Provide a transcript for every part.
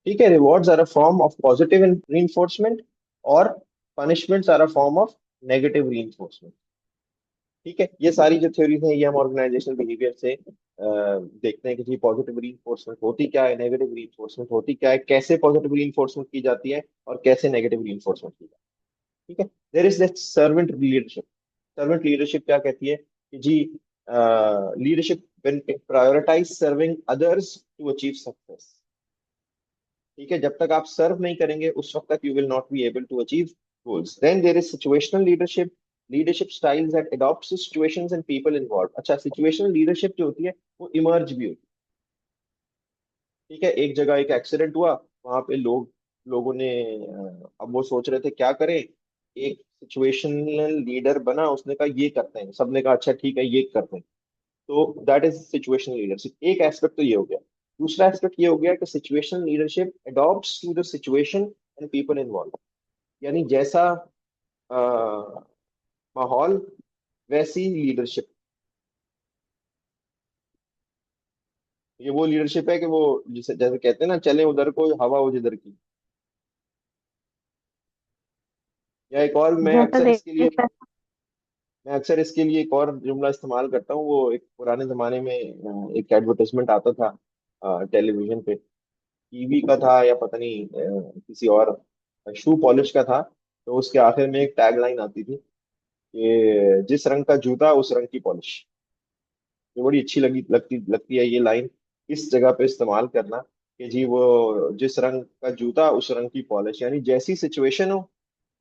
ठीक है, rewards are a form of positive reinforcement और punishments are a form of negative reinforcement। ठीक है, ये सारी जो थ्योरीज हैं ये हम ऑर्गेनाइजेशनल बिहेवियर से देखते हैं कि जी पॉजिटिव reinforcement होती क्या है, नेगेटिव reinforcement होती क्या है, कैसे पॉजिटिव reinforcement की जाती है और कैसे नेगेटिव reinforcement की जाती है। ठीक है, there is that servant leadership. Servant leadership क्या कहती है कि जी leadership when it prioritize serving others to achieve success. ठीक है, जब तक आप सर्व नहीं करेंगे उस वक्त तक you will not be able to achieve goals. Then there is situational leadership. Leadership styles that adopts situations and people involve. अच्छा, सिचुएशनल लीडरशिप जो होती है वो इमर्ज भी होती है। ठीक है, एक जगह एक एक्सीडेंट हुआ, वहां पे लोगों ने अब वो सोच रहे थे क्या करें। एक सिचुएशनल लीडर बना, उसने कहा ये करते हैं, सबने कहा अच्छा ठीक है ये करते हैं। तो दैट इज सिचुएशनल लीडरशिप। एक एस्पेक्ट तो ये हो गया। दूसरा एस्पेक्ट ये हो गया कि situational leadership adopts to the situation and people involve. यानी जैसा माहौल वैसी लीडरशिप। ये वो लीडरशिप है कि वो जैसे जैसे कहते हैं ना, चले उधर को हवा हो जिधर की। या एक और, जैसा मैं अक्सर इसके लिए एक और जुमला इस्तेमाल करता हूँ। वो एक पुराने जमाने में एक एडवर्टाइजमेंट आता था टेलीविजन पे। टीवी का था या पता नहीं किसी और शू पॉलिश का था। तो उसके आखिर में एक टैग लाइन आती थी कि जिस रंग का जूता उस रंग की पॉलिश। ये बड़ी अच्छी लगती लगती है ये लाइन इस जगह पे इस्तेमाल करना कि जी वो जिस रंग का जूता उस रंग की पॉलिश। यानी जैसी सिचुएशन हो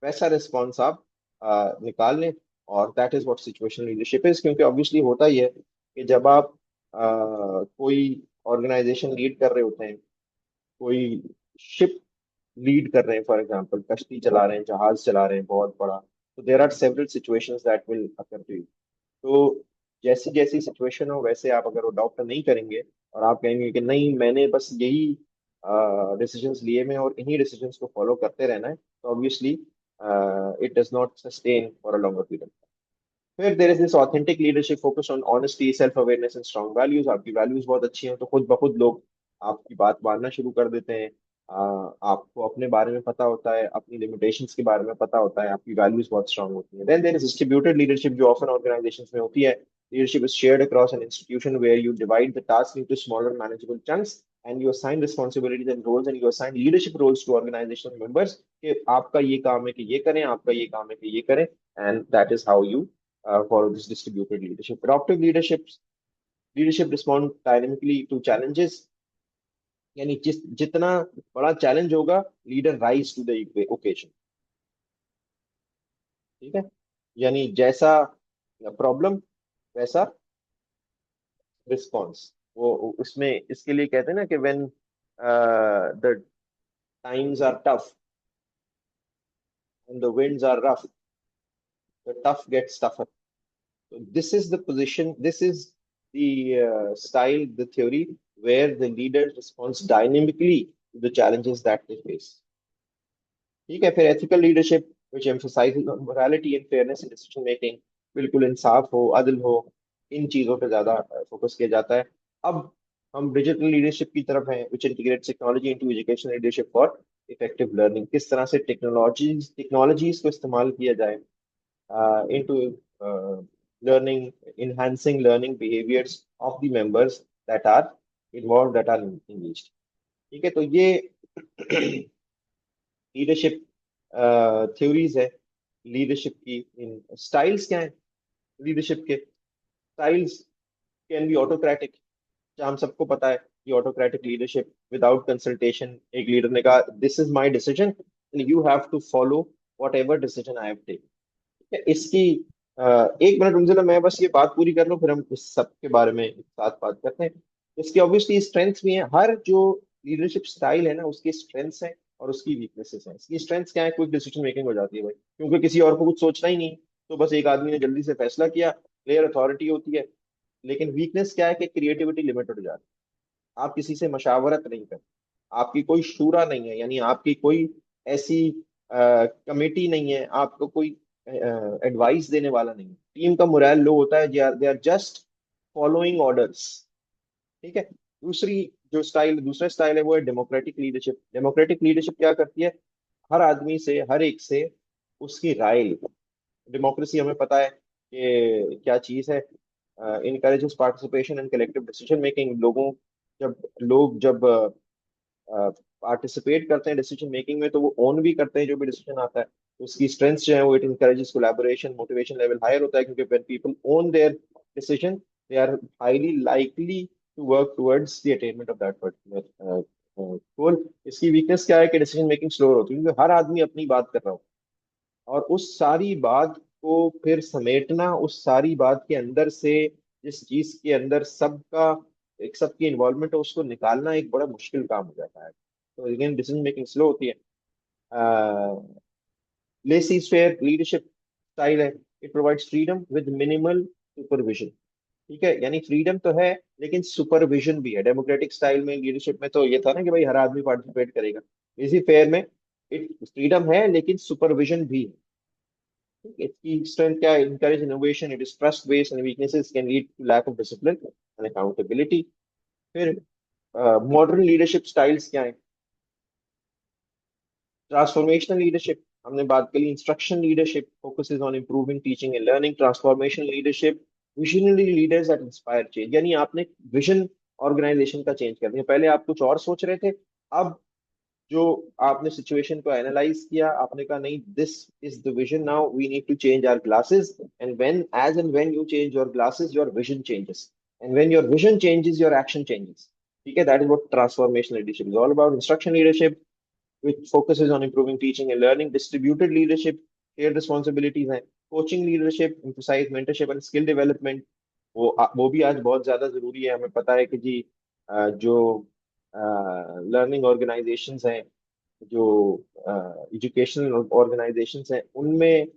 वैसा रिस्पॉन्स आप निकाल लें। और that is what situational leadership is. क्योंकि ऑब्वियसली होता ही है कि जब आप कोई ऑर्गेनाइजेशन लीड कर रहे होते हैं, कोई शिप लीड कर रहे हैं, फॉर एग्जांपल कश्ती चला रहे हैं, जहाज चला रहे हैं बहुत बड़ा, तो there are several situations that will occur to you. तो जैसी जैसी सिचुएशन हो वैसे आप अगर अडॉप्ट नहीं करेंगे और आप कहेंगे कि नहीं मैंने बस यही डिसीजंस लिए में और इन्हीं डिसीजंस को फॉलो करते रहना है, तो obviously it does not sustain for a longer period. फिर there is this authentic leadership focus on honesty, self awareness and strong values. आपकी वैल्यूज बहुत अच्छी हैं तो खुद ब खुद लोग आपकी बात मानना शुरू कर देते हैं। आपको अपने बारे में पता होता है, अपनी लिमिटेशंस के बारे में पता होता है, आपकी वैल्यूज बहुत स्ट्रांग होती हैं। Then there is distributed leadership जो ऑफन ऑर्गेनाइजेशंस में होती है। Leadership is shared across an institution where you divide the task into smaller manageable chunks and you assign responsibilities and roles and you assign leadership roles to organizational members कि आपका ये काम है कि ये करें, आपका ये काम है कि ये करें। And that is how you follow this distributed leadership. Adaptive leadership respond dynamically to challenges। यानी जितना बड़ा चैलेंज होगा, leader rise to the occasion. ठीक है, यानी जैसा प्रॉब्लम वैसा रिस्पॉन्स। वो उसमें इसके लिए कहते हैं ना कि when the times are tough and the winds are rough, the tough gets tougher. So this is the position, this is the style, the theory where the leader responds dynamically to the challenges that they face। ठीक है, फिर ethical leadership which emphasizes on morality and fairness in decision making। बिल्कुल इंसाफ हो, अदल हो, इन चीजों पे ज्यादा फोकस किया जाता है। अब हम डिजिटल लीडरशिप की तरफ हैं which integrates technology into educational leadership for effective learning। किस तरह से टेक्नोलॉजीज को इस्तेमाल किया जाए into learning, enhancing learning behaviors of the members that are involved, that are engaged। ठीक है, तो ये लीडरशिप थ्योरीज है। लीडरशिप की इन स्टाइल्स क्या है, लीडरशिप के स्टाइल्स कैन बी ऑटोक्रेटिक। हम सबको पता है कि ऑटोक्रेटिक लीडरशिप विदाउट कंसल्टेशन, एक लीडर ने कहा this is my decision and you have to follow whatever decision I have taken. इसकी एक मिनट रुक जाना, मैं बस ये बात पूरी कर लूं फिर हम इस सब के बारे में एक साथ बात करते हैं। इसकी ऑब्वियसली स्ट्रेंथ्स भी हैं। हर जो लीडरशिप स्टाइल है ना उसकी स्ट्रेंथ्स हैं और उसकी वीकनेसेस हैं। इसकी स्ट्रेंथ्स क्या है, क्विक डिसीजन मेकिंग हो जाती है भाई, क्योंकि किसी और को कुछ सोचना ही नहीं। तो बस एक आदमी ने जल्दी से फैसला किया, क्लियर अथॉरिटी होती है। लेकिन वीकनेस क्या है कि क्रिएटिविटी लिमिटेड हो जाती है। आप किसी से मशावरत नहीं करते, आपकी कोई शूरा नहीं है, यानी आपकी कोई ऐसी कमेटी नहीं है, आपको कोई एडवाइस देने वाला नहीं है। टीम का मोरल लो होता है, they are just following orders. ठीक है, दूसरी जो स्टाइल दूसरा स्टाइल है वो है डेमोक्रेटिक लीडरशिप। डेमोक्रेटिक लीडरशिप क्या करती है, हर आदमी से, हर एक से उसकी राय ली। डेमोक्रेसी हमें पता है कि क्या चीज है। Encourages participation and collective decision making. लोग जब पार्टिसिपेट करते हैं डिसीजन मेकिंग में, तो वो ओन भी करते हैं जो भी डिसीजन आता है। तो उसकी स्ट्रेंथ्स जो है वो, it encourages collaboration, motivation level higher होता है, क्योंकि when people own their decision they are highly likely to work towards the attainment of that particular goal. इसकी वीकनेस क्या है कि डिसीजन मेकिंग स्लो होती है, क्योंकि हर आदमी अपनी बात कर रहा हो, और उस सारी बात को फिर समेटना, उस सारी बात के अंदर से जिस चीज के अंदर सबका, एक सबकी इन्वॉल्वमेंट है, उसको निकालना एक बड़ा मुश्किल काम हो जाता है। तो अगेन डिसीजन मेकिंग स्लो होती है। लेसी फेयर लीडरशिप स्टाइल है, it provides freedom with minimal supervision. ठीक है, यानी फ्रीडम तो है लेकिन सुपरविजन भी है। डेमोक्रेटिक स्टाइल में, लीडरशिप में तो ये था ना कि भाई हर आदमी पार्टिसिपेट करेगा। लेसी फेयर में इट फ्रीडम है लेकिन सुपरविजन भी है। ठीक है? इसकी स्ट्रेंथ क्या है, encourage innovation, it is trust based, and weaknesses can lead to lack of discipline and accountability। फिर मॉडर्न लीडरशिप स्टाइल्स क्या है, ट्रांसफॉर्मेशनल लीडरशिप हमने बात करी, instruction leadership focuses on improving teaching and learning, transformational leadership visionary leaders that inspire change. यानी आपने vision organisation का change कर दिया, पहले आप कुछ और सोच रहे थे, अब जो आपने सिचुएशन को एनालाइज किया, आपने कहा नहीं, this is the vision, now we need to change our glasses, and when you change your glasses your vision changes, and when your vision changes your action changes. ठीक है, that is what transformational leadership is all about. Instruction leadership which focuses on improving teaching and learning, distributed leadership, shared responsibilities हैं, coaching leadership, emphasize mentorship and skill development। वो भी आज बहुत ज्यादा जरूरी है। हमें पता है कि जी जो लर्निंग ऑर्गेनाइजेशंस हैं, जो एजुकेशनल ऑर्गेनाइजेशंस हैं, उनमें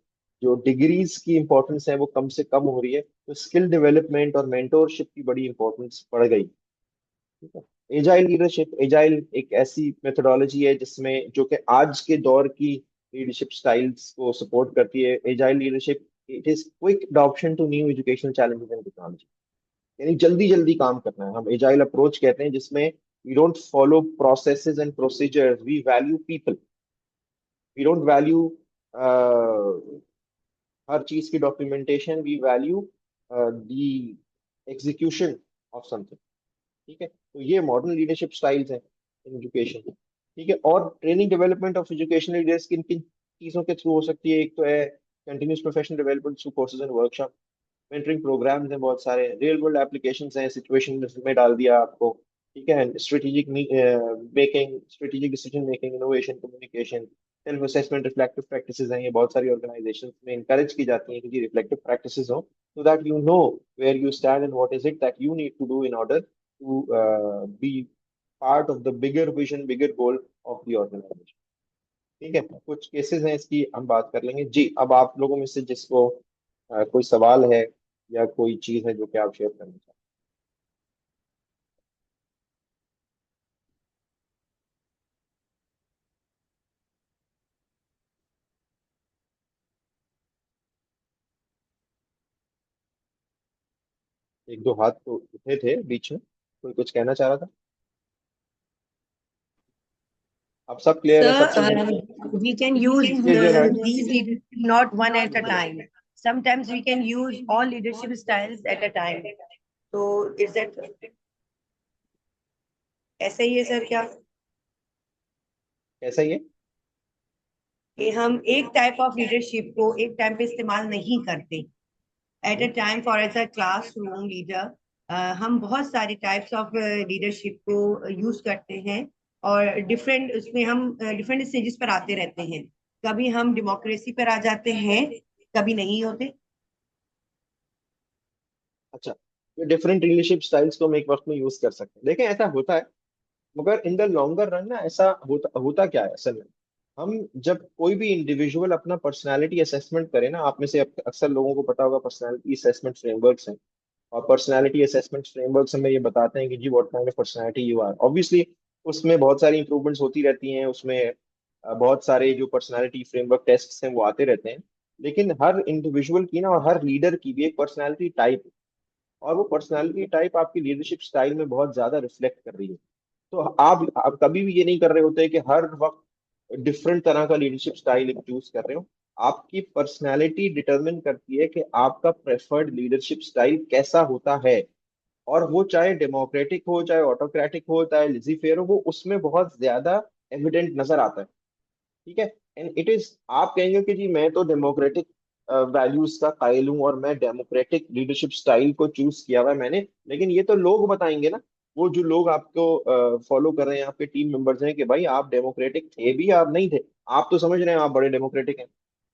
जो डिग्रीज की इंपॉर्टेंस है वो कम से कम हो रही है, तो स्किल डेवलपमेंट और मेंटोरशिप की बड़ी इंपॉर्टेंस बढ़ गई। ठीक है। एजाइल लीडरशिप, एजाइल एक ऐसी मेथोडोलॉजी है जिसमें, जो कि आज के दौर की लीडरशिप स्टाइल्स को सपोर्ट करती है। Agile leadership, it is quick adoption to new educational challenges and technology. यानी जल्दी जल्दी काम करना है, हम एजाइल अप्रोच कहते हैं, जिसमें we don't follow processes and procedures, we value people. We don't value हर चीज की documentation, we value the execution of something. ठीक है, तो ये मॉडर्न लीडरशिप स्टाइल्स हैं इन एजुकेशन। ठीक है, और training development of educational leaders किन किन चीजों के थ्रू हो सकती है, एक तो है continuous professional development through courses and workshop, mentoring programs हैं बहुत सारे, रियल वर्ल्ड एप्लीकेशंस हैं, सिचुएशन में डाल दिया आपको। ठीक है, strategic making, strategic decision making, innovation, communication, self assessment, reflective practices हैं। ये बहुत सारी ऑर्गेनाइजेशंस में इंकरेज की जाती हैं कि जी रिफ्लेक्टिव प्रैक्टिसेस हो, so that you know where you stand and what is it that you need to do in order to be part of the bigger vision, bigger goal of the organization। ठीक है, कुछ cases हैं इसकी, हम बात कर लेंगे जी। अब आप लोगों में से जिसको कोई सवाल है या कोई चीज है जो कि आप शेयर करना चाहते हैं, एक दो हाथ तो उठे थे बीच में, कोई कुछ कहना चाह रहा था। आप सब क्लियर है, सब Sir, चीजें? we can use Please raise your hand। these leadership not one at a time. Sometimes we can use all leadership styles at a time. So is that ऐसा ही है सर क्या, कैसा ही है? कि हम एक टाइप ऑफ लीडरशिप को एक टाइम पे इस्तेमाल नहीं करते at a time for as a classroom leader. हम बहुत सारे टाइप्स ऑफ लीडरशिप को यूज करते हैं, और डिफरेंट उसमें हम डिफरेंट स्टेजेस पर आते रहते हैं। कभी हम डेमोक्रेसी पर आ जाते हैं, कभी नहीं होते। अच्छा, ये डिफरेंट लीडरशिप स्टाइल्स को हम एक वक्त में यूज कर सकते हैं, देखें ऐसा होता है। मगर इन द लॉन्गर रन ना, ऐसा होता क्या है असल में, हम जब कोई भी इंडिविजुअल अपना पर्सनालिटी असेसमेंट करे ना, आप में से अक्सर लोगों को पता होगा पर्सनालिटी असेसमेंट फ्रेमवर्क्स हैं। और पर्सनालिटी असेसमेंट फ्रेमवर्क्स हमें ये बताते हैं कि जी what kind of personality you are. Obviously उसमें बहुत सारी इंप्रूवमेंट्स होती रहती हैं, उसमें बहुत सारे जो पर्सनालिटी फ्रेमवर्क टेस्ट्स हैं वो आते रहते हैं। लेकिन हर इंडिविजुअल की ना, और हर लीडर की भी एक पर्सनालिटी टाइप, और वो पर्सनालिटी टाइप आपकी लीडरशिप स्टाइल में बहुत ज्यादा रिफ्लेक्ट कर रही है। तो आप कभी भी ये नहीं कर रहे होते कि हर वक्त डिफरेंट तरह का लीडरशिप स्टाइल चूज कर रहे हो। आपकी पर्सनैलिटी डिटरमिन करती है कि आपका प्रेफर्ड लीडरशिप स्टाइल कैसा होता है। और वो चाहे डेमोक्रेटिक हो, चाहे ऑटोक्रेटिक हो, चाहे लिजी फेयर हो, वो उसमें बहुत ज्यादा एविडेंट नजर आता है। ठीक है। एंड इट इज, आप कहेंगे कि जी मैं तो डेमोक्रेटिक वैल्यूज का कायल हूँ और मैं डेमोक्रेटिक लीडरशिप स्टाइल को चूज किया हुआ है मैंने, लेकिन ये तो लोग बताएंगे ना। वो जो लोग आपको फॉलो कर रहे हैं, आपके टीम मेंबर्स हैं, कि भाई आप डेमोक्रेटिक थे भी, आप नहीं थे। आप तो समझ रहे हैं आप बड़े डेमोक्रेटिक हैं,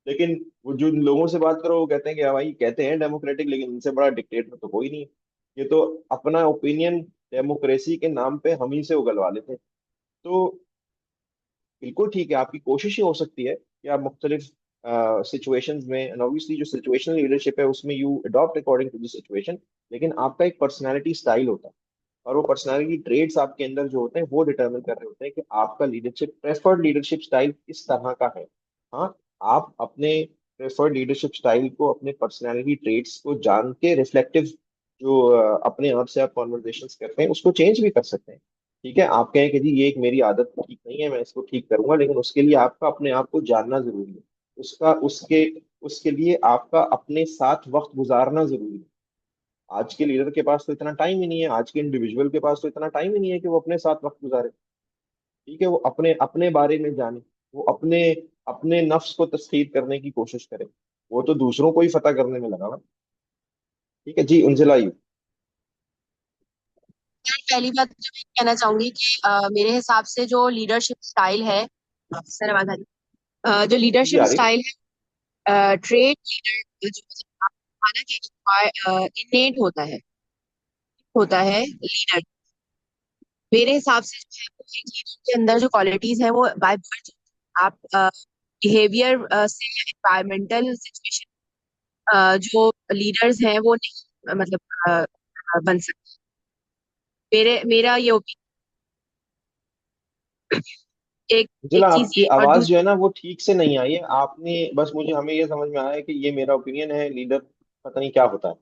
लेकिन वो जो लोगों से बात करो वो कहते हैं कि हाँ भाई कहते हैं डेमोक्रेटिक, लेकिन इनसे बड़ा डिक्टेटर तो कोई नहीं है। ये तो अपना ओपिनियन डेमोक्रेसी के नाम पे हम ही से उगलवा लेते हैं। तो बिल्कुल ठीक है, आपकी कोशिश ही हो सकती है कि आप मुख्तलिफ सिचुएशंस में, एंड ऑब्वियसली जो सिचुएशनल लीडरशिप है उसमें you adopt according to the situation, लेकिन आपका एक पर्सनैलिटी स्टाइल होता है। और वो पर्सनैलिटी ट्रेड्स आपके अंदर जो होते हैं वो डिटरमिन कर रहे होते हैं कि आपका लीडरशिप, प्रेफर्ड लीडरशिप स्टाइल किस तरह का है। हाँ, आप अपने प्रेफर्ड लीडरशिप स्टाइल को, अपने पर्सनैलिटी ट्रेड्स को जान के रिफ्लेक्टिव जो अपने आप से आप कॉन्वर्जेशंस करते हैं उसको चेंज भी कर सकते हैं। ठीक है, आप कहें कि जी ये एक मेरी आदत ठीक नहीं है, मैं इसको ठीक करूंगा, लेकिन उसके लिए आपका अपने आप को जानना जरूरी है। उसका उसके उसके लिए आपका अपने साथ वक्त गुजारना जरूरी है। आज के लीडर के पास तो इतना टाइम ही नहीं है, आज के इंडिविजुअल के पास तो इतना टाइम ही नहीं है कि वो अपने साथ वक्त गुजारे। ठीक है, वो अपने अपने बारे में जाने, वो अपने अपने नफ्स को तस्खीर करने की कोशिश करे। वो तो दूसरों को ही फतह करने में लगा हुआ है। ठीक है जी, उनसे लाइए। यार, पहली बात तो मैं कहना चाहूंगी कि मेरे हिसाब से जो लीडरशिप स्टाइल है, सर आवाज आ रही जो जी लीडरशिप आरिफ। स्टाइल है, ट्रेड लीडर जो मतलब आप माना कि इनेट होता है लीडर। मेरे हिसाब से जो है वो एक लीडर के अंदर जो क्वालिटीज है वो बाय बर्थ आप बिहेवियर से या एनवायरमेंटल सिचुएशन जो लीडर्स हैं वो नहीं मतलब बन सकते। मेरा ये ओपिनियन एक जिला एक चीज आपकी ये और आवाज जो है दूसरी। ना वो ठीक से नहीं आई है आपने, बस मुझे हमें ये समझ में आया है कि ये मेरा ओपिनियन है, लीडर पता नहीं क्या होता है।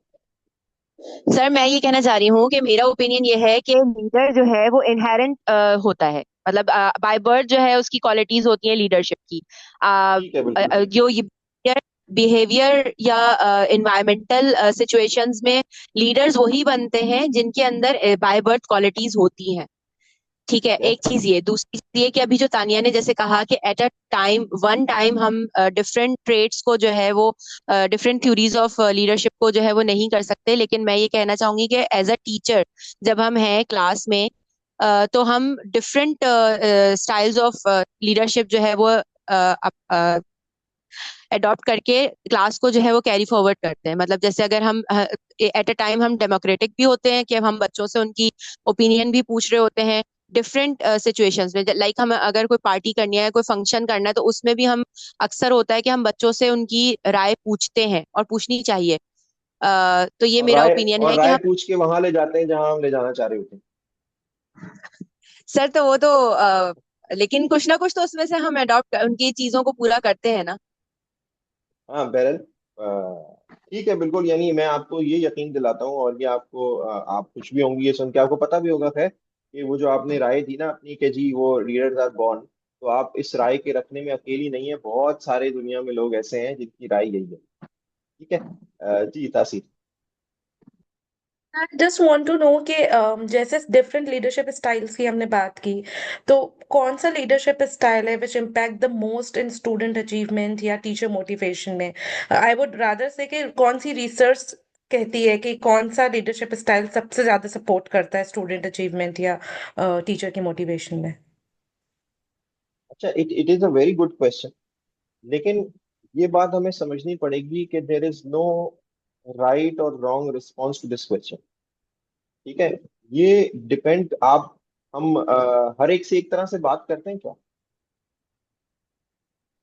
सर मैं ये कहना चाह रही हूँ कि मेरा ओपिनियन ये है कि लीडर जो है वो इनहेरेंट होता है, मतलब बाय बर्थ जो है उसकी क्वालिटीज होती हैं लीडरशिप की। ठीक है, बिल्कुल ठीक। जो ये बिहेवियर या इन्वायरमेंटल सिचुएशंस में लीडर्स वही बनते हैं जिनके अंदर बाय बर्थ क्वालिटीज होती हैं। ठीक है, ठीक है। एक चीज ये, दूसरी चीज ये कि अभी जो तानिया ने जैसे कहा कि eight a time one time हम डिफरेंट ट्रेड्स को जो है वो डिफरेंट थ्योरीज ऑफ लीडरशिप को जो है वो नहीं कर सकते, लेकिन मैं ये कहना चाहूंगी कि एज अ टीचर जब हम हैं क्लास में तो हम डिफरेंट स्टाइल्स ऑफ लीडरशिप जो है वो अडॉप्ट करके क्लास को जो है वो कैरी फॉरवर्ड करते हैं। मतलब जैसे अगर हम एट अ टाइम हम डेमोक्रेटिक भी होते हैं कि हम बच्चों से उनकी ओपिनियन भी पूछ रहे होते हैं डिफरेंट सिचुएशंस में। लाइक हम अगर कोई पार्टी करनी है, कोई फंक्शन करना है, तो उसमें भी हम अक्सर होता है कि हम बच्चों से उनकी राय पूछते हैं और पूछनी चाहिए। तो ये और मेरा राय ओपिनियन और है कि राय हम पूछ के वहां ले जाते हैं जहां हम ले जाना चाह रहे होते हैं। सर तो वो तो लेकिन कुछ ना कुछ तो उसमें से हम अडॉप्ट उनकी चीजों को पूरा करते हैं ना। हाँ बहरहाल, ठीक है बिल्कुल, यानी मैं आपको ये यकीन दिलाता हूँ, और ये आपको आप खुश भी होंगी ये सुन के, आपको पता भी होगा खैर कि वो जो आपने राय दी ना अपनी कि जी वो लीडर्स आर बॉर्न, तो आप इस राय के रखने में अकेली नहीं है, बहुत सारे दुनिया में लोग ऐसे हैं जिनकी राय यही है। ठीक है। Ji Taseer. I just want to know कि जैसे डिफरेंट लीडरशिप स्टाइल्स की हमने बात की, तो कौन सा लीडरशिप स्टाइल है which impact the most in student achievement या टीचर मोटिवेशन में? आई वुड रादर से कि कौन सी रिसर्च कहती है कि कौन सा लीडरशिप स्टाइल सबसे ज्यादा सपोर्ट करता है स्टूडेंट अचीवमेंट या टीचर की मोटिवेशन में? अच्छा, it it is a very good question, लेकिन ये बात हमें समझनी पड़ेगी कि देर इज नो राइट और wrong response to this question. ठीक है। ये डिपेंड, आप हम हर एक से एक तरह से बात करते हैं क्या?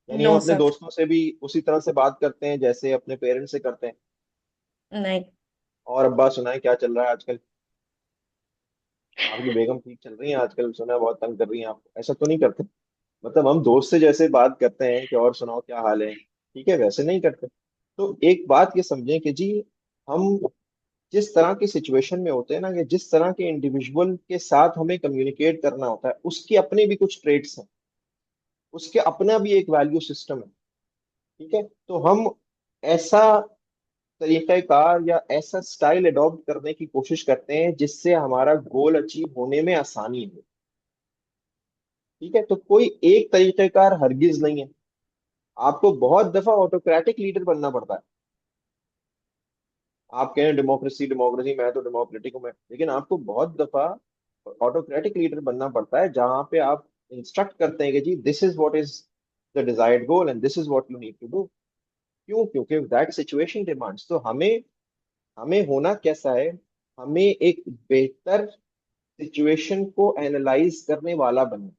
यानी हम नो अपने सर। दोस्तों से भी उसी तरह से बात करते हैं जैसे अपने पेरेंट्स से करते हैं? नहीं। और अब्बा सुनाए क्या चल रहा है आजकल, आपकी बेगम ठीक चल रही है आजकल, सुना है बहुत तंग कर रही हैं आपको, ऐसा तो नहीं करते। मतलब हम दोस्त से जैसे बात करते हैं कि और सुनाओ क्या हाल है, ठीक है, वैसे नहीं करते। तो एक बात ये समझें कि जी हम जिस तरह की सिचुएशन में होते हैं ना, या जिस तरह के इंडिविजुअल के साथ हमें कम्युनिकेट करना होता है, उसके अपने भी कुछ ट्रेड्स हैं, उसके अपना भी एक वैल्यू सिस्टम है। ठीक है, तो हम ऐसा तरीक़ाकार या ऐसा स्टाइल अडॉप्ट करने की कोशिश करते हैं जिससे हमारा गोल अचीव होने में आसानी हो। ठीक है, तो कोई एक तरीक़ाकार हरगिज नहीं है। आपको बहुत दफा ऑटोक्रेटिक लीडर बनना पड़ता है। आप कहें डेमोक्रेसी डेमोक्रेसी, मैं तो डेमोक्रेटिक हूं मैं, लेकिन आपको बहुत दफा ऑटोक्रेटिक लीडर बनना पड़ता है, जहां पे आप इंस्ट्रक्ट करते हैं कि जी this is what is the desired goal and this is what you need to do. क्यों? क्योंकि दैट सिचुएशन डिमांड्स। तो हमें हमें होना कैसा है, हमें एक बेहतर सिचुएशन को एनालाइज करने वाला बनना,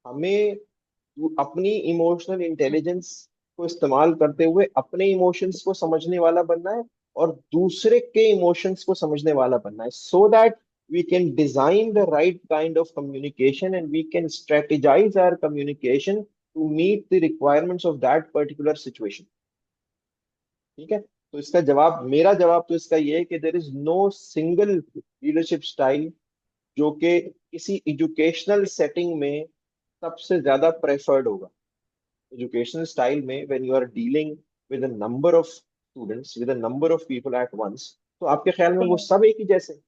हमें अपनी इमोशनल इंटेलिजेंस को इस्तेमाल करते हुए अपने इमोशंस को समझने वाला बनना है, और दूसरे के इमोशंस को समझने वाला बनना है, so that we can design the right kind of communication and we can strategize our communication to meet the requirements of that particular situation. ठीक है, तो इसका जवाब, मेरा जवाब तो इसका ये है कि there is no single leadership style जो कि किसी एजुकेशनल सेटिंग में सबसे ज्यादा प्रेफर्ड होगा। एजुकेशनल स्टाइल में when you are dealing with a number of students, with a number of people at once, तो आपके ख्याल में वो Same. सब एक ही जैसे?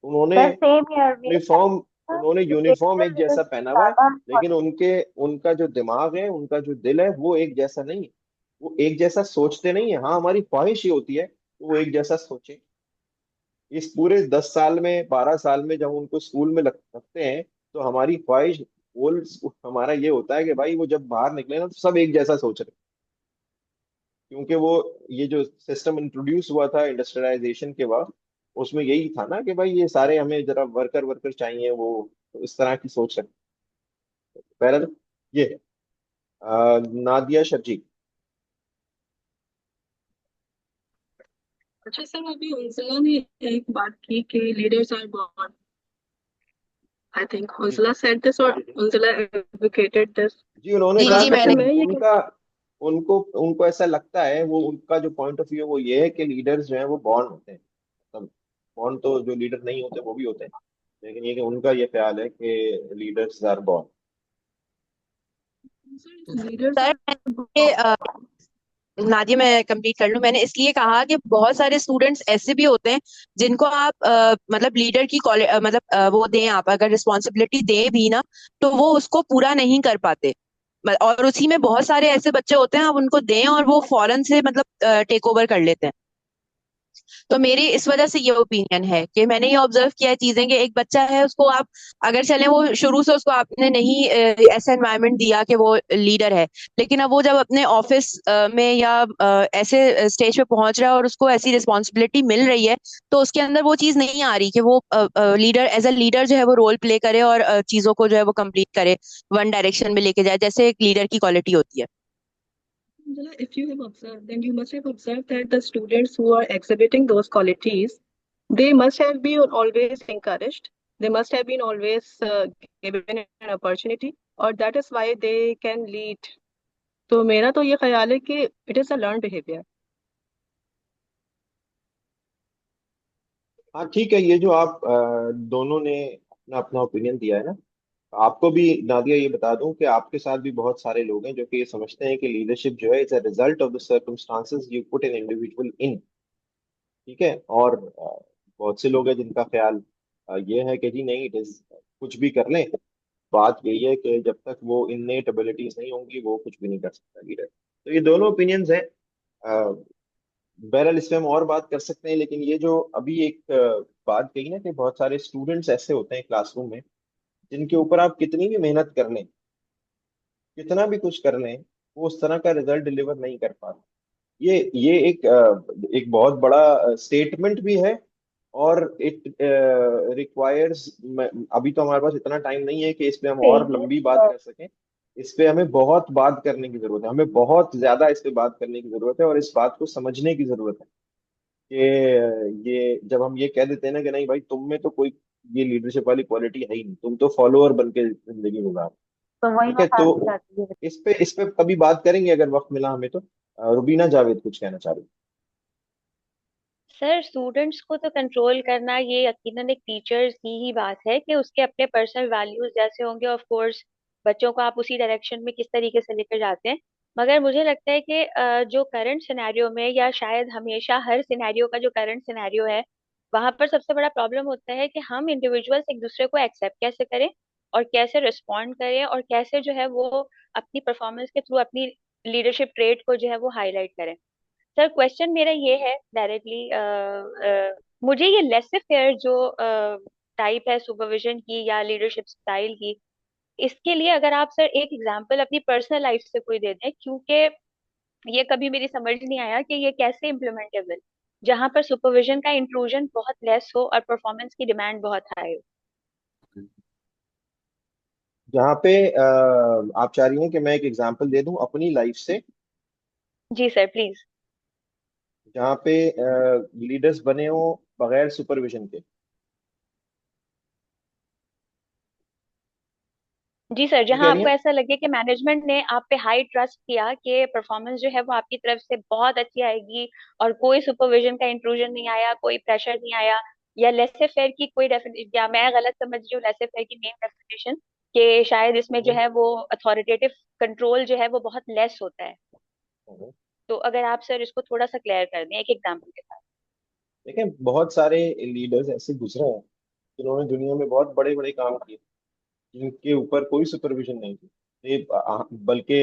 उन्होंने The same here. मेरे यूनिफॉर्म ख्याल उन्होंने में यूनिफॉर्म educational एक जैसा leadership पहना हुआ है, ज्यादा लेकिन important उनके उनका जो दिमाग है, उनका जो दिल है, वो एक जैसा नहीं है। वो एक जैसा सोचते नहीं है। हाँ, हमारी ख्वाहिश ये होती है कि वो एक जैसा सोचे। इस पूरे 10 साल में, 12 साल में जब उनको स्कूल में रखते हैं, तो हमारी ख्वाहिश, गोल हमारा ये होता है कि भाई वो जब बाहर निकले ना, तो सब एक जैसा सोच रहे। क्योंकि वो, ये जो सिस्टम इंट्रोड्यूस हुआ था इंडस्ट्रियलाइजेशन के बाद, उसमें यही था ना कि भाई ये सारे हमें जरा वर्कर वर्कर चाहिए, वो तो इस तरह की सोच रखते। बहरहाल ये है। नादिया शर्जी। अच्छा सर, अभी उज्ज्वला ने एक बात की कि leaders are born. I think ji Ujjwala said this और उज्ज्वला एडवोकेटेड दिस। जी, उन्होंने जी कहा जी था कि मैंने मैं ये उनका उनको उनको ऐसा लगता है, वो उनका जो पॉइंट ऑफ व्यू वो ये है कि लीडर्स जो है वो बॉर्न होते हैं। मतलब बॉर्न तो जो लीडर नहीं होते वो भी होते हैं, लेकिन ये कि उनका ये ख्याल है कि leaders are born. Leaders sir are मैंने नादिया, मैं कंप्लीट कर लूं। मैंने इसलिए कहा कि बहुत सारे स्टूडेंट्स ऐसे भी होते हैं जिनको आप मतलब लीडर की मतलब वो दें, आप अगर रिस्पॉन्सिबिलिटी दें भी ना, तो वो उसको पूरा नहीं कर पाते। और उसी में बहुत सारे ऐसे बच्चे होते हैं, आप उनको दें और वो फौरन से मतलब टेक ओवर कर लेते हैं। तो मेरी इस वजह से ये ओपिनियन है कि मैंने ये ऑब्जर्व किया है चीजें, कि एक बच्चा है, उसको आप अगर चले, वो शुरू से उसको आपने नहीं ऐसा एनवायरनमेंट दिया कि वो लीडर है, लेकिन अब वो जब अपने ऑफिस में या ऐसे स्टेज पे पहुंच रहा है और उसको ऐसी रिस्पॉन्सिबिलिटी मिल रही है, तो उसके अंदर वो चीज नहीं आ रही कि वो लीडर, एज अ लीडर जो है वो रोल प्ले करे और चीजों को जो है वो कंप्लीट करे, वन डायरेक्शन में लेके जाए, जैसे एक लीडर की क्वालिटी होती है। if you have observed, then you must have observed that the students who are exhibiting those qualities, they must have been always encouraged. They must have been always given an opportunity, or that is why they can lead. तो मेरा तो ये ख्याल है कि it is a learned behavior. हाँ ठीक है, ये जो आप दोनों ने अपना अपना ओपिनियन दिया है ना, आपको भी नादिया ये बता दूं कि आपके साथ भी बहुत सारे लोग हैं जो कि ये समझते हैं कि लीडरशिप जो है is a result of the circumstances you put an individual in. ठीक है, और बहुत से लोग हैं जिनका ख्याल ये है कि जी नहीं, इट इज कुछ भी कर लें, बात यही है कि जब तक वो इननेट एबिलिटीज नहीं होंगी वो कुछ भी नहीं कर सकता लीडर। तो ये दोनों ओपिनियंस हैं। बहरहाल इसमें हम और बात कर सकते हैं, लेकिन ये जो अभी एक बात कही ना कि बहुत सारे स्टूडेंट्स ऐसे होते हैं क्लासरूम में जिनके ऊपर आप कितनी भी मेहनत कर लें, कितना भी कुछ कर लें, वो उस तरह का रिजल्ट डिलीवर नहीं कर पाते। ये एक बहुत बड़ा स्टेटमेंट भी है, और इट रिक्वायर्स, अभी तो हमारे पास इतना टाइम नहीं है कि इस पे हम और same. लंबी बात कर सकें। इस पे हमें बहुत बात करने की जरूरत है, हमें बहुत ज्यादा इस पे बात करने की जरूरत है, और इस बात को समझने की जरूरत है कि ये जब हम ये कह देते हैं ना कि नहीं भाई, तुम में तो कोई ये लीडरशिप वाली क्वालिटी है ही नहीं, तुम तो फॉलोअर बन के जिंदगी गुजार। तो वही ठीक मैं है, कहना तो चाहती हूँ। इस पे कभी बात करेंगे अगर वक्त मिला हमें तो। रुबीना जावेद कुछ कहना चाह रही। सर स्टूडेंट्स को तो कंट्रोल करना ये यकीनन एक टीचर्स की ही बात है कि उसके अपने पर्सनल वैल्यूज जैसे होंगे, ऑफ कोर्स बच्चों को आप उसी डायरेक्शन में किस तरीके से लेकर जाते हैं। मगर मुझे लगता है कि जो करंट सिनेरियो में, या शायद हमेशा हर सिनेरियो का जो करंट सिनेरियो है, वहां पर सबसे बड़ा प्रॉब्लम होता है कि हम इंडिविजुअल्स एक दूसरे को एक्सेप्ट कैसे करें और कैसे रिस्पॉन्ड करें और कैसे जो है वो अपनी परफॉर्मेंस के थ्रू अपनी लीडरशिप ट्रेट को जो है वो हाईलाइट करें। सर क्वेश्चन मेरा ये है डायरेक्टली, मुझे ये लेसर फेयर जो टाइप है सुपरविजन की या लीडरशिप स्टाइल की, इसके लिए अगर आप सर एक एग्जांपल अपनी पर्सनल लाइफ से कोई दे दें, क्योंकि ये कभी मेरी समझ नहीं आया कि ये कैसे इम्प्लीमेंटेबल, जहां पर सुपरविजन का इंक्लूजन बहुत लेस हो और परफॉर्मेंस की डिमांड बहुत हाई हो। जहाँ पे आप चाह रही हैं कि मैं एक एग्जांपल दे दूं अपनी लाइफ से, जी सर प्लीज। जहाँ पे लीडर्स बने हो बगैर सुपरविजन के। जी सर, ये जहां कह रही आपको हैं? ऐसा लगे कि मैनेजमेंट ने आप पे हाई ट्रस्ट किया कि परफॉर्मेंस जो है वो आपकी तरफ से बहुत अच्छी आएगी और कोई सुपरविजन का इंट्रूजन नहीं आया, कोई प्रेशर नहीं आया, या लेसे फेयर की कोई डेफिनेशन, या मैं गलत समझ रही हूँ लेसे फेयर की मेन डेफिनेशन, कि शायद इसमें जो हम्म, है वो अथॉरिटेटिव कंट्रोल जो है वो बहुत लेस होता है। हम्म। तो अगर आप सर इसको थोड़ा सा क्लियर कर दें एक एग्जाम्पल के साथ। देखें, बहुत सारे लीडर्स ऐसे गुजरे हैं जिन्होंने दुनिया में बहुत बड़े बड़े काम किए, जिनके ऊपर कोई सुपरविजन नहीं थी। बल्कि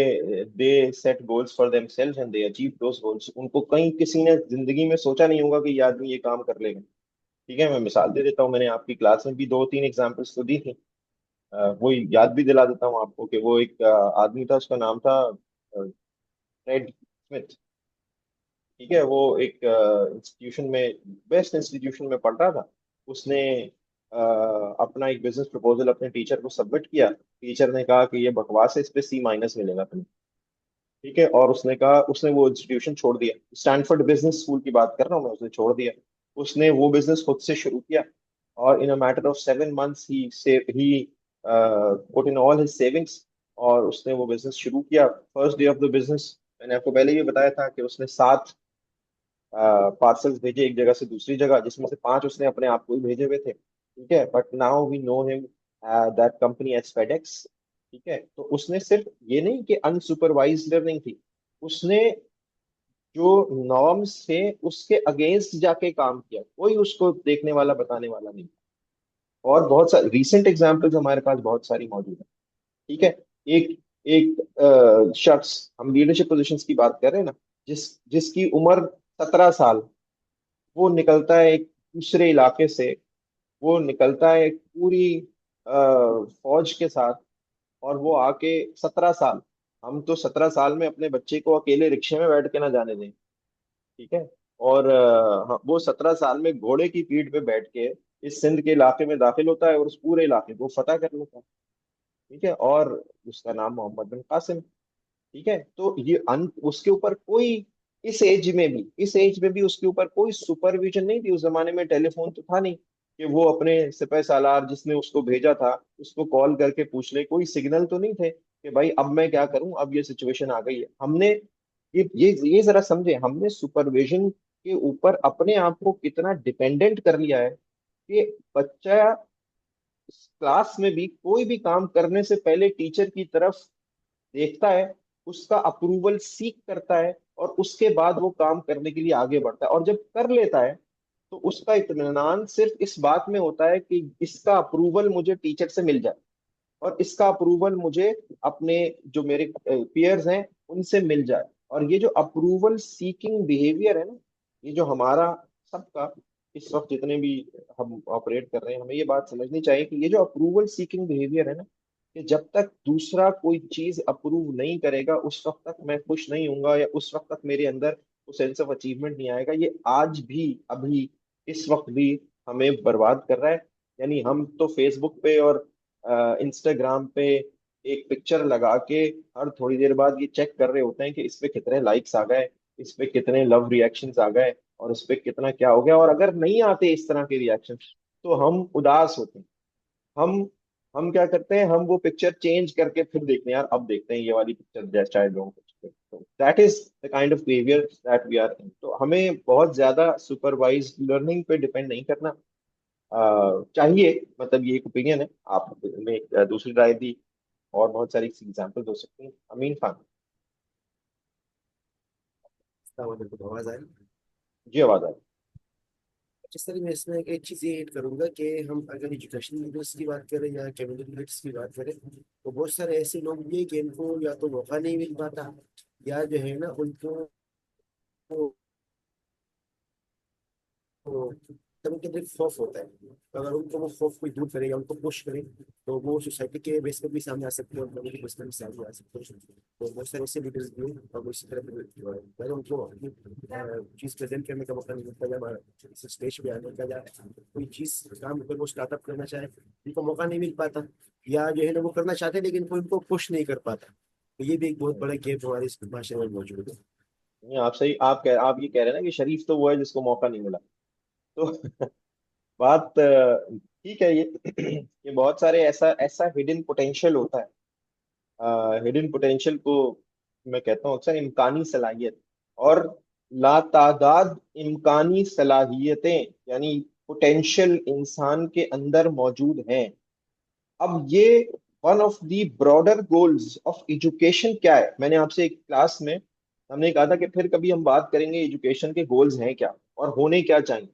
they set goals for themselves and they achieve those goals. उनको कहीं किसी ने जिंदगी में सोचा नहीं होगा कि ये आदमी ये काम कर लेगा। ठीक है, मैं मिसाल दे देता हूँ। मैंने आपकी क्लास में भी दो तीन एग्जांपल्स तो दी थी। वो याद भी दिला देता हूँ आपको कि वो एक आदमी था, उसका नाम था फ्रेड स्मिथ। ठीक है, वो एक इंस्टीट्यूशन में, बेस्ट इंस्टीट्यूशन में पढ़ रहा था। उसने अपना एक बिजनेस प्रपोजल अपने टीचर को सबमिट किया। टीचर ने कहा कि ये बकवास है, इस पे सी माइनस मिलेगा तुम्हें। ठीक है, और उसने कहा, उसने वो इंस्टीट्यूशन छोड़ दिया। स्टैनफोर्ड बिजनेस स्कूल की बात कर रहा हूँ मैं, उसने छोड़ दिया। उसने वो बिजनेस खुद से शुरू किया, और in a matter of 7 months ही put in all his savings, और उसने वो बिजनेस शुरू किया। First day of the business, मैंने आपको पहले ये बताया था कि उसने 7 पार्सल्स भेजे एक जगह से दूसरी जगह, जिसमें से 5 उसने अपने आप को ही भेजे हुए थे। ठीक है, but now we know him that company as FedEx. ठीक है, तो उसने सिर्फ ये नहीं कि अनसुपरवाइज्ड लर्निंग थी, उसने जो नॉर्म्स थे उसके अगेंस्ट जाके काम किया। कोई उसको देखने वाला बताने वाला नहीं। और बहुत सारे रीसेंट एग्जांपल्स हमारे पास बहुत सारी मौजूद है। ठीक है, एक एक शख्स, हम लीडरशिप पोजीशंस की बात कर रहे हैं ना, जिसकी उम्र 17 साल, वो निकलता है एक दूसरे इलाके से, वो निकलता है एक पूरी फौज के साथ, और वो आके 17 साल, हम तो 17 साल में अपने बच्चे को अकेले रिक्शे में बैठ के ना जाने दें। ठीक है, और वो 17 साल में घोड़े की पीठ पे बैठ के इस सिंध के इलाके में दाखिल होता है और उस पूरे इलाके को फतह कर लेता है। ठीक है, और उसका नाम मोहम्मद बिन कासिम। ठीक है, तो ये उसके ऊपर कोई, इस एज में भी उसके ऊपर कोई सुपरविजन नहीं थी। उस जमाने में टेलीफोन तो था नहीं कि वो अपने सिपह सालार जिसने उसको भेजा था उसको कॉल करके पूछ ले। कोई सिग्नल तो नहीं थे कि भाई अब मैं क्या करूं, अब ये सिचुएशन आ गई है। हमने ये जरा समझे, हमने सुपरविजन के ऊपर अपने आप को कितना डिपेंडेंट कर लिया है कि बच्चा क्लास में भी कोई भी काम करने से पहले टीचर की तरफ देखता है, उसका अप्रूवल सीक करता है, और उसके बाद वो काम करने के लिए आगे बढ़ता है। और जब कर लेता है तो उसका इत्मीनान सिर्फ इस बात में होता है कि इसका अप्रूवल मुझे टीचर से मिल जाए, और इसका अप्रूवल मुझे अपने जो मेरे पीयर्स हैं उनसे मिल जाए। और ये जो अप्रूवल सीकिंग बिहेवियर है ना, ये जो हमारा सबका इस वक्त जितने भी हम ऑपरेट कर रहे हैं, हमें ये बात समझनी चाहिए कि ये जो अप्रूवल सीकिंग बिहेवियर है ना, कि जब तक दूसरा कोई चीज अप्रूव नहीं करेगा उस वक्त तक मैं खुश नहीं हूंगा, या उस वक्त तक मेरे अंदर वो सेंस ऑफ अचीवमेंट नहीं आएगा, ये आज भी, अभी इस वक्त भी हमें बर्बाद कर रहा है। यानी हम तो फेसबुक पे और इंस्टाग्राम पे एक पिक्चर लगा के हर थोड़ी देर बाद ये चेक कर रहे होते हैं कि इस पे कितने लाइक्स आ गए, इस पे कितने लव रिएक्शंस आ गए, और इस पे कितना क्या हो गया। और अगर नहीं आते इस तरह के रिएक्शन तो हम उदास होते हैं। हम हम क्या करते हैं, हम वो पिक्चर चेंज करके फिर देखते हैं, यार अब देखते हैं ये वाली पिक्चर, शायद लोगों को। That is the kind of behaviour that we are in. तो हमें बहुत ज्यादा सुपरवाइज लर्निंग पे डिपेंड नहीं करना चाहिए। मतलब ये एक ओपिनियन है, आपने एक दूसरी राय दी, और बहुत सारी एग्जाम्पल हो सकती हैं। अमीन खान। आवाज आई। जी आवाज आ रही जिस तरह मैं इसमें एक चीज ये ऐड करूंगा कि हम अगर एजुकेशनल लीडर्स की बात करें या कम्युनिटी लीडर्स की बात करें, तो बहुत सारे ऐसे लोग भी हैं कि इनको या तो मौका नहीं मिल पाता, या जो है ना उनको तो कभी कभी खौफ होता है। तो अगर उनको वो खौफ कोई दूर करे या उनको पुश करे, तो वो सोसाइटी के बेस पर भी सामने आ सकते हैं और कम्युनिटी बेस पर भी सामने आ सकते हैं। तो बहुत सारे ऐसे लीडर्स भी हैं और वो इसी तरह अगर उनको अपनी चीज प्रेजेंट करने का मौका नहीं मिलता या स्टेज पे आने का या कोई चीज काम अगर वो स्टार्टअप करना चाहे, उनको मौका नहीं मिल पाता, या जो है ना वो करना चाहते हैं लेकिन कोई उनको पुश नहीं कर पाता। तो ये भी एक बहुत बड़ा गैप हमारे इस भाषा में मौजूद है। है। आप सही, आप ये कह रहे हैं ना कि शरीफ तो वो है जिसको मौका नहीं मिला। तो बात ठीक है। ये बहुत सारे ऐसा ऐसा हिडन पोटेंशियल होता है। हिडन पोटेंशियल को मैं कहता हूँ अक्सर इम्कानी सलाहियत, और लातादाद इम्कानी सलाहियतें यानी पोटेंशियल इंसान के अंदर मौजूद हैं। अब ये one of the broader goals of education क्या है? मैंने आपसे एक क्लास में हमने कहा था कि फिर कभी हम बात करेंगे एजुकेशन के गोल्स हैं क्या और होने क्या चाहिए।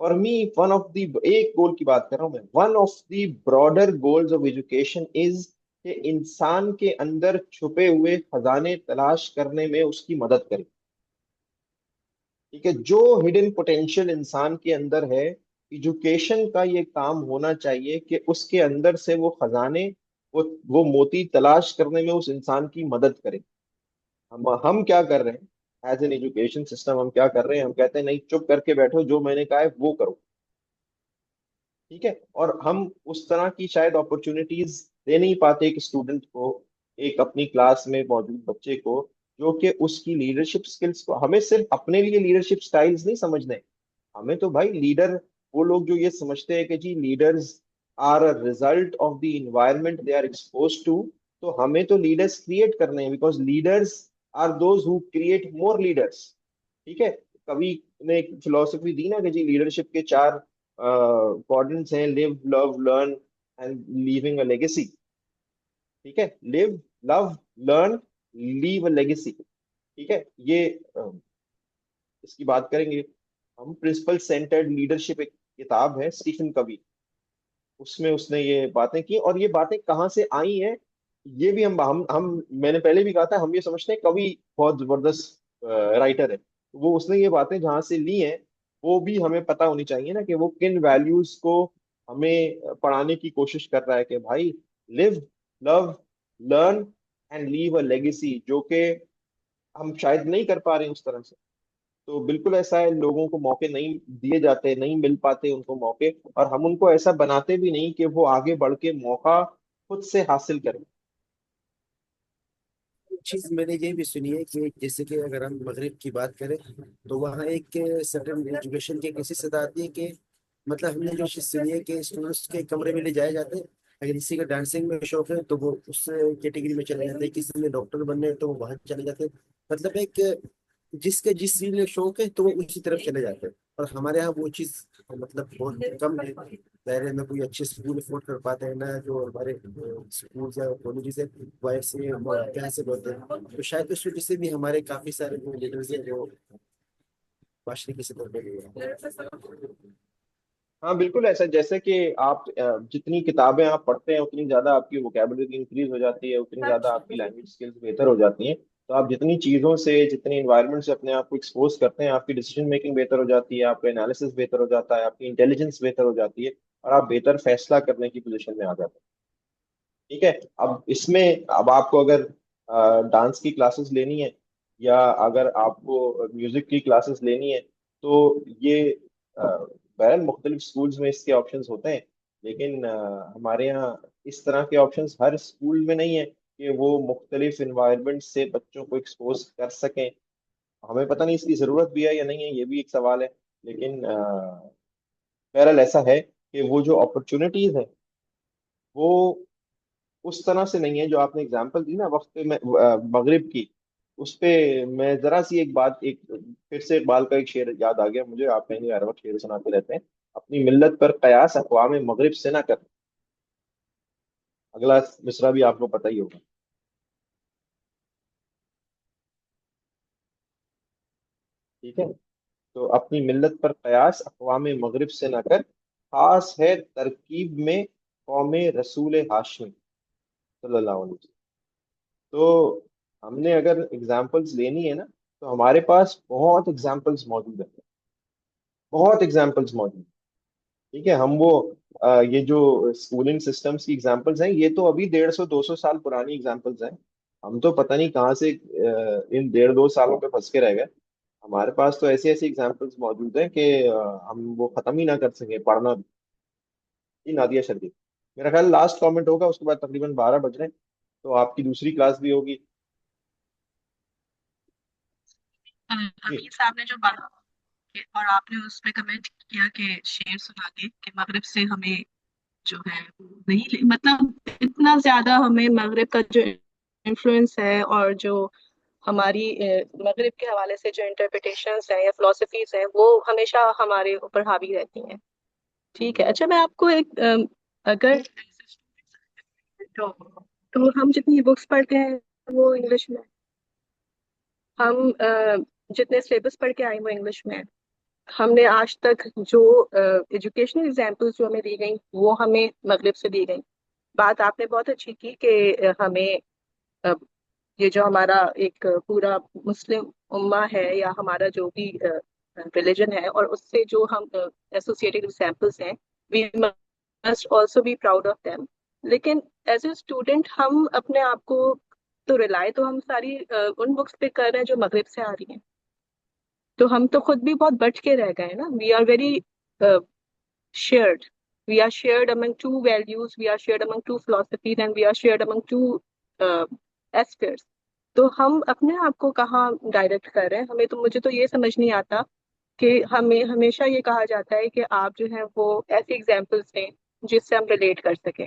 For me one of the, एक गोल की बात कर रहा हूं मैं, one of the broader goals of education is कि इंसान के अंदर छुपे हुए खजाने तलाश करने में उसकी मदद करे। ठीक है, जो हिडन पोटेंशियल इंसान के अंदर है, एजुकेशन का ये काम होना चाहिए कि उसके अंदर से वो खजाने, वो मोती तलाश करने में उस इंसान की मदद करे। हम क्या कर रहे हैं एज एन एजुकेशन सिस्टम? हम क्या कर रहे हैं? हम कहते हैं नहीं, चुप करके बैठो, जो मैंने कहा है वो करो। ठीक है, और हम उस तरह की शायद अपॉर्चुनिटीज दे नहीं पाते एक स्टूडेंट को, एक अपनी क्लास में मौजूद बच्चे को, जो कि उसकी लीडरशिप स्किल्स को, हमें सिर्फ अपने लिए लीडरशिप स्टाइल्स नहीं समझने, हमें तो भाई लीडर, वो लोग जो ये समझते हैं कि जी leaders are a result of the environment they are exposed to, तो हमें तो लीडर्स क्रिएट करने हैं, because leaders are those who create more leaders. ठीक है, कवि ने एक फिलोसफी दी ना कि जी लीडरशिप के चार क्वाड्रेंट्स हैं: live, love, learn and leaving a legacy. ठीक है, live, love, learn, leave a legacy. ठीक है, ये इसकी बात करेंगे हम। प्रिंसिपल सेंटर्ड लीडरशिप एक किताब है स्टीफन कवी, उसमें उसने ये बातें की, और ये बातें कहाँ से आई हैं ये भी हम मैंने पहले भी कहा था, हम ये समझते हैं कवि बहुत जबरदस्त राइटर है, वो उसने ये बातें जहाँ से ली हैं वो भी हमें पता होनी चाहिए ना, कि वो किन वैल्यूज को हमें पढ़ाने की कोशिश कर रहा है, कि भाई live, love, learn and leave a legacy, जो कि हम शायद नहीं कर पा रहे हैं उस तरह से। तो बिल्कुल ऐसा है, लोगों को मौके नहीं दिए जाते, नहीं मिल पाते उनको मौके, और हम उनको ऐसा बनाते भी नहीं कि वो आगे बढ़ के मौका खुद से हासिल करें। चीज मैंने ये भी सुनी है कि जैसे कि अगर हम मगरिब की बात करें, तो वहाँ एक सर्टेन एजुकेशन की कैसी सदा आती है कि मतलब हमने जो चीज सुनी है कि स्टूडेंट्स के कमरे में ले जाए जाते हैं। अगर किसी का डांसिंग में शौक है तो वो उस कैटेगरी में चले जाते हैं, किसी में डॉक्टर बनने है तो वो वहां चले जाते हैं। मतलब एक जिसके जिस चीज में शौक है तो वो उसी तरफ चले जाते हैं। और हमारे यहाँ वो चीज मतलब बहुत कम है। दायरे में कोई अच्छे स्कूल अफोर्ड कर पाते हैं ना, जो हमारे स्कूल या कॉलेजेस है वो ऐसे पैसे बोलते हैं। तो शायद उस वजह से भी हमारे काफी सारे जो लीडर्स हैं जो माशरे की सतह पे गए। हाँ बिल्कुल ऐसा, जैसे कि आप जितनी किताबें आप पढ़ते हैं उतनी ज्यादा आपकी वोकेबलरी इंक्रीज हो जाती है, उतनी ज्यादा आपकी लैंग्वेज स्किल्स बेहतर हो जाती हैं। तो आप जितनी चीज़ों से, जितनी इन्वायरमेंट से अपने आप को एक्सपोज करते हैं, आपकी डिसीजन मेकिंग बेहतर हो जाती है, आपका एनालिसिस बेहतर हो जाता है, आपकी इंटेलिजेंस बेहतर हो जाती है, और आप बेहतर फैसला करने की पोजीशन में आ जाते हैं। ठीक है, अब इसमें अब आपको अगर डांस की क्लासेस लेनी है, या अगर आपको म्यूजिक की क्लासेस लेनी है, तो ये बहरहाल मुख्तलिफ स्कूल्स में इसके ऑप्शंस होते हैं, लेकिन हमारे यहाँ इस तरह के ऑप्शंस हर स्कूल में नहीं है कि वो मुख्तलिफ इन्वायरमेंट से बच्चों को एक्सपोज कर सकें। हमें पता नहीं इसकी ज़रूरत भी है या नहीं है, ये भी एक सवाल है। लेकिन बहरहाल ऐसा है कि वो जो अपॉर्चुनिटीज है वो उस तरह से नहीं है जो आपने एग्जांपल दी ना वक्त में मगरिब की, उस पे मैं जरा सी एक बात, एक फिर से इकबाल का एक शेर याद आ गया मुझे। आप कहेंगे हर वक्त शेर सुनाते रहते हैं। अपनी मिल्लत पर कयास अक़वाम मगरिब से ना कर। अगला मिसरा भी आपको पता ही होगा। ठीक है, तो अपनी मिल्लत पर कयास अक़वाम मगरिब से ना कर, खास है तरकीब में कौम रसूल हाशमी सल्लल्लाहु अलैहि वसल्लम। तो हमने अगर एग्जाम्पल्स लेनी है ना, तो हमारे पास बहुत एग्जाम्पल्स मौजूद है, बहुत एग्जाम्पल्स मौजूद हैं। ठीक है, हम वो ये जो स्कूलिंग सिस्टम्स की एग्जांपल्स हैं, ये तो अभी 150-200 साल पुरानी एग्जांपल्स हैं। हम तो पता नहीं कहाँ से इन 150-2 सालों पे फंस के रह गए। हमारे पास तो ऐसी ऐसी एग्जांपल्स मौजूद हैं कि हम वो खत्म ही ना कर सके पढ़ना भी। जी नादिया शरीफ, मेरा ख्याल लास्ट कमेंट होगा, उसके बाद तकरीबन 12 बज रहे हैं, तो आपकी दूसरी क्लास भी होगी। जी। अमीन साहब ने जो बात की और आपने उस पे कमेंट किया कि शेर सुना के कि मगरिब से हमें जो है नहीं, मतलब इतना ज्यादा हमें मगरिब का जो इन्फ्लुएंस है और जो हमारी मगरिब के हवाले से जो इंटरप्रिटेशंस हैं या फिलोसफीज हैं वो हमेशा हमारे ऊपर हावी रहती हैं। ठीक है, अच्छा मैं आपको एक अगर तो हम जितनी बुक्स पढ़ते हैं वो इंग्लिश में, हम जितने सिलेबस पढ़ के आए वो इंग्लिश में है। हमने आज तक जो एजुकेशनल एग्जाम्पल्स जो हमें दी गई वो हमें मगरिब से दी गई। बात आपने बहुत अच्छी की कि हमें अ, ये जो हमारा एक पूरा मुस्लिम उम्मा है या हमारा जो भी रिलीजन है और उससे जो हम एसोसिएटेड एग्जाम्पल्स हैं, we must also be proud of them. लेकिन एज ए स्टूडेंट हम अपने आप को तो रिलाय तो हम सारी उन बुक्स पे कर रहे हैं जो मगरिब से आ रही हैं। तो हम तो खुद भी बहुत बच के रह गए ना। We are very shared. We are shared among two values, we are shared among two philosophies, and we are shared among two uh, aspects. तो हम अपने आप को कहाँ डायरेक्ट कर रहे हैं? हमें तो, मुझे तो ये समझ नहीं आता कि हमें हमेशा ये कहा जाता है कि आप जो है वो ऐसे एग्जाम्पल्स दें जिससे हम रिलेट कर सकें।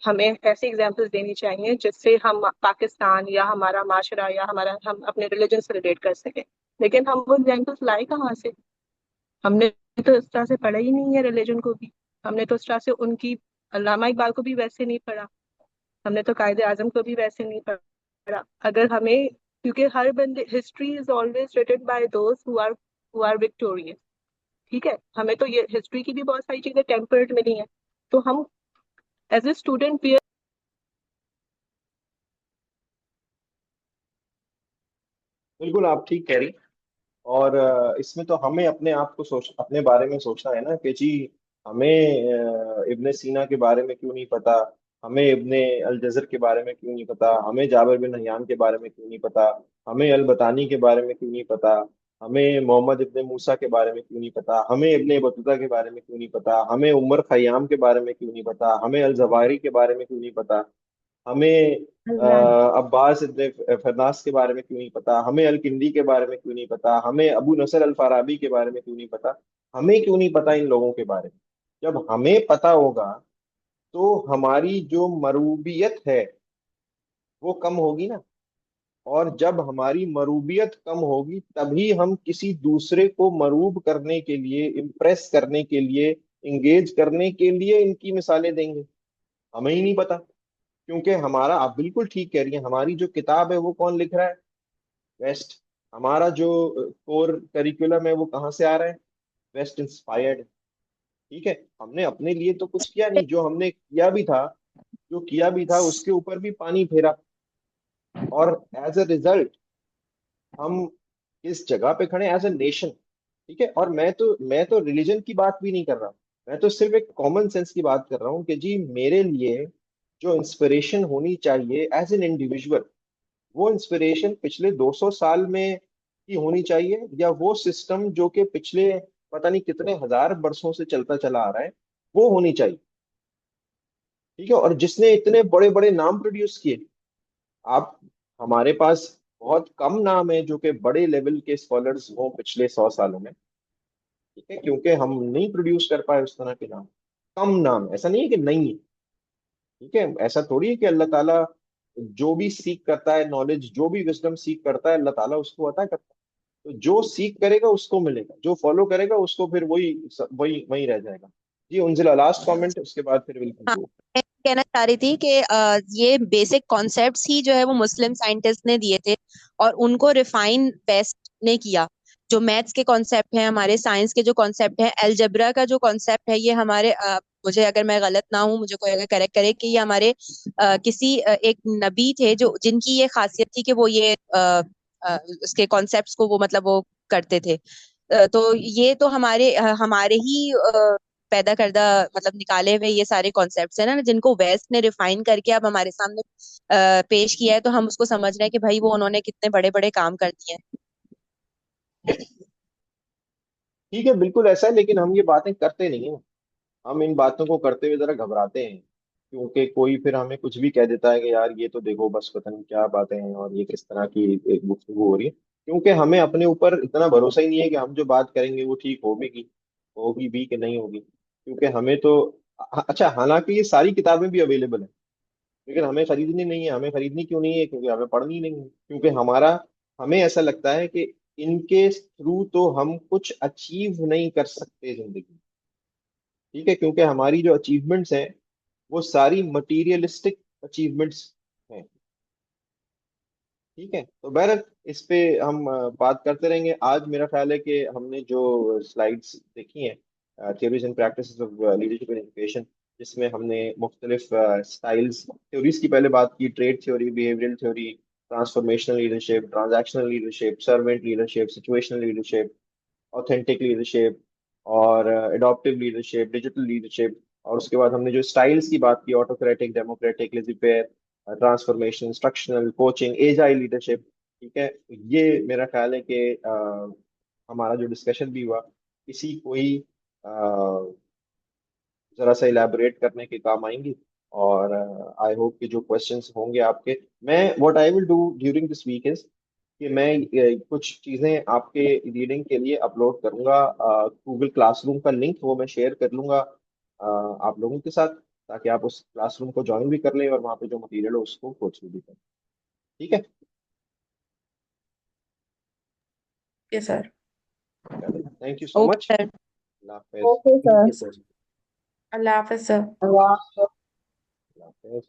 हमें ऐसी एग्जाम्पल्स देनी चाहिए जिससे हम पाकिस्तान या हमारा माशरा या हमारा हम अपने रिलीजन से रिलेट कर सकें। लेकिन हम वो एग्जाम्पल्स लाए कहाँ से? हमने तो इस तरह से पढ़ा ही नहीं है रिलीजन को भी। हमने तो इस तरह से उनकी अल्लामा इकबाल को भी वैसे नहीं पढ़ा। हमने तो कायदे आजम को भी वैसे नहीं पढ़ा। अगर हमें, क्योंकि हर बंदे, history is always written by those who are victorious. ठीक है, हमें तो ये हिस्ट्री की भी बहुत सारी चीजें टेम्पर्ड मिली हैं। तो हम एज ए स्टूडेंट भी, बिल्कुल आप ठीक कह रही। और इसमें तो हमें अपने आप को सोच, अपने बारे में सोचना है ना कि जी हमें इब्ने सीना के बारे में क्यों नहीं पता, हमें इब्ने अल जज़र के बारे में क्यों नहीं पता, हमें जाबिर बिन हयान के बारे में क्यों नहीं पता, हमें अल बतानी के बारे में क्यों नहीं पता, हमें मोहम्मद इब्ने मूसा के बारे में क्यों नहीं पता, हमें इब्ने बतूता के बारे में क्यों नहीं पता, हमें उमर खयाम के बारे में क्यों नहीं पता, हमें अल जवाहिरी के बारे में क्यों नहीं पता, हमें अब्बास इब्ने फरनास के बारे में क्यों नहीं पता, हमें अल किंदी के बारे में क्यों नहीं पता, हमें अबू नसर अल फाराबी के बारे में क्यों नहीं पता। हमें क्यों नहीं पता इन लोगों के बारे में? जब हमें पता होगा तो हमारी जो मरूबियत है वो कम होगी ना। और जब हमारी मरूबियत कम होगी तभी हम किसी दूसरे को मरूब करने के लिए, इम्प्रेस करने के लिए, इंगेज करने के लिए इनकी मिसालें देंगे। हमें ही नहीं पता, क्योंकि हमारा, आप बिल्कुल ठीक कह रही हैं, हमारी जो किताब है वो कौन लिख रहा है? वेस्ट। हमारा जो कोर करिकुलम है वो कहाँ से आ रहा है? West inspired. ठीक है, हमने अपने लिए तो कुछ किया नहीं, जो हमने किया भी था, जो किया भी था उसके ऊपर भी पानी फेरा। और एज अ रिजल्ट हम इस जगह पे खड़े एज अ नेशन। ठीक है, और मैं तो रिलीजन की बात भी नहीं कर रहा। मैं तो सिर्फ एक कॉमन सेंस की बात कर रहा हूँ कि जी मेरे लिए जो इंस्पिरेशन होनी चाहिए एज एन इंडिविजुअल, वो इंस्पिरेशन पिछले 200 साल में की होनी चाहिए, या वो सिस्टम जो कि पिछले पता नहीं कितने हजार वर्षों से चलता चला आ रहा है वो होनी चाहिए। ठीक है, और जिसने इतने बड़े बड़े नाम प्रोड्यूस किए। आप, हमारे पास बहुत कम नाम है जो कि बड़े लेवल के स्कॉलर्स हों पिछले 100 सालों में। ठीक है, क्योंकि हम नहीं प्रोड्यूस कर पाए उस तरह के नाम। कम नाम, ऐसा नहीं है कि नहीं है। ठीक है, ऐसा थोड़ी है कि अल्लाह ताला जो भी सीख करता है नॉलेज, जो भी विजडम सीख करता है, अल्लाह ताला उसको अता करता है। तो जो सीख करेगा उसको मिलेगा, जो फॉलो करेगा उसको फिर वही वही वही रह जाएगा। जी उनजिला, लास्ट कमेंट, उसके बाद फिर विल हाँ, कंक्लूड। मैं कहना चाह रही थी कि ये बेसिक कॉन्सेप्ट्स ही जो है वो मुस्लिम साइंटिस्ट ने दिए थे और उनको रिफाइन वेस्ट ने किया। जो मैथ्स के कॉन्सेप्ट हैं, हमारे साइंस के जो कॉन्सेप्ट हैं, अलजेब्रा का जो कॉन्सेप्ट है, ये हमारे मुझे अगर मैं गलत ना हूँ, मुझे कोई अगर करेक्ट करे कि ये हमारे किसी एक नबी थे जो जिनकी ये खासियत थी कि वो ये उसके कॉन्सेप्ट्स को वो मतलब वो करते थे। तो ये तो हमारे ही पैदा करदा मतलब निकाले हुए ये सारे कॉन्सेप्ट्स है ना, जिनको वेस्ट ने रिफाइन करके अब हमारे सामने पेश किया है, तो हम उसको समझ रहे हैं कि भाई वो उन्होंने कितने बड़े बड़े काम कर दिए हैं। ठीक है, बिल्कुल ऐसा है, लेकिन हम ये बातें करते नहीं है। हम इन बातों को करते हुए जरा घबराते हैं, क्योंकि कोई फिर हमें कुछ भी कह देता है कि यार ये तो देखो बस पता नहीं क्या बातें हैं और ये किस तरह की एक गुफ्तगू हो रही है। क्योंकि हमें अपने ऊपर इतना भरोसा ही नहीं है कि हम जो बात करेंगे वो ठीक होगी भी कि नहीं होगी। क्योंकि हमें तो अच्छा, हालांकि ये सारी किताबें भी अवेलेबल है, लेकिन हमें खरीदनी नहीं है। हमें खरीदनी क्यों नहीं है? क्योंकि हमें पढ़नी नहीं है। क्योंकि हमें ऐसा लगता है कि इनके थ्रू तो हम कुछ अचीव नहीं कर सकते जिंदगी में। ठीक है, क्योंकि हमारी जो अचीवमेंट्स हैं वो सारी मटीरियलिस्टिक अचीवमेंट्स हैं। ठीक है, तो बहरहाल इस पे हम बात करते रहेंगे। आज मेरा ख्याल है कि हमने जो स्लाइड्स देखी हैं, theories and practices of leadership in education, जिसमें हमने मुख्तलिफ स्टाइल्स थ्योरीज की पहले बात की, trade theory, behavioural theory, transformational leadership, transactional leadership, servant leadership, situational leadership, authentic leadership और एडॉप्टिव लीडरशिप, डिजिटल लीडरशिप। और उसके बाद हमने जो स्टाइल्स की बात की, autocratic, democratic, lazy-fair, transformation, instructional, coaching, agile leadership. ठीक है, ये मेरा ख्याल है कि हमारा जो डिस्कशन भी हुआ इसी को ही जरा सा इलेबोरेट करने के काम आएंगी। और आई होप कि जो क्वेश्चंस होंगे आपके, मैं what I will do during this week is कि मैं कुछ चीजें आपके रीडिंग के लिए अपलोड करूंगा। गूगल क्लासरूम का लिंक वो मैं शेयर कर लूंगा आप लोगों के साथ, ताकि आप उस क्लासरूम को ज्वाइन भी कर लें और वहाँ पे जो मटेरियल है उसको गो थ्रू भी करें। ठीक है, okay sir. Thank you so much. Okay sir. Allah Hafiz. Okay sir. Allah Hafiz sir. Allah Hafiz.